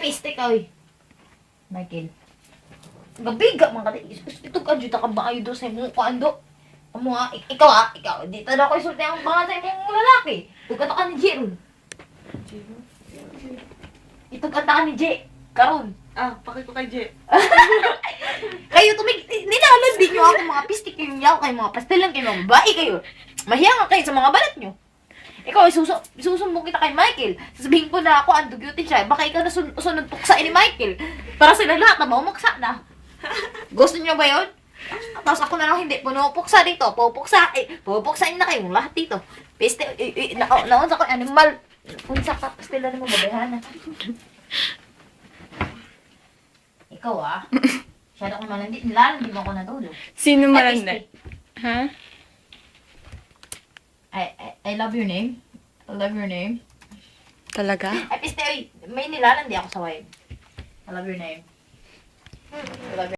piste ka, oy. Michael. Gabiga, mga kati. Ito ka, dito ka ba kayo doon sa imong kuando? Ikaw. Dito na ako isulti ang pangalan sa imong lalaki. Tugkata ka ni J. ron. Itugkata ka ni J. Karon. Pakay ko kay J. Kayo nilalad din nyo ako mga pistik kayo yaw kayo mga pastilan kayo mga babae kayo. Mahiya nga kayo sa mga balat nyo. Ikaw, susumbong kita kay Michael. Sasabihin ko na ako, andugutin siya. Baka ikaw na sunod puksain ni Michael. Para sila lahat na maumaksa na. Gusto nyo ba yun? Tapos ako na lang hindi, punupuksa dito. Pupuksain na kayong lahat dito. Piste, naunsa ko, animal. Unsa ka, pastilan mo, babayhan na. Ikaw Masyado kong malandi. Nilalandi mo ako natulog. Sino malandi? Ha? I love your name. I love your name. Talaga? Ay, piste, may nilalandi ako sa wife. I love your name. I love your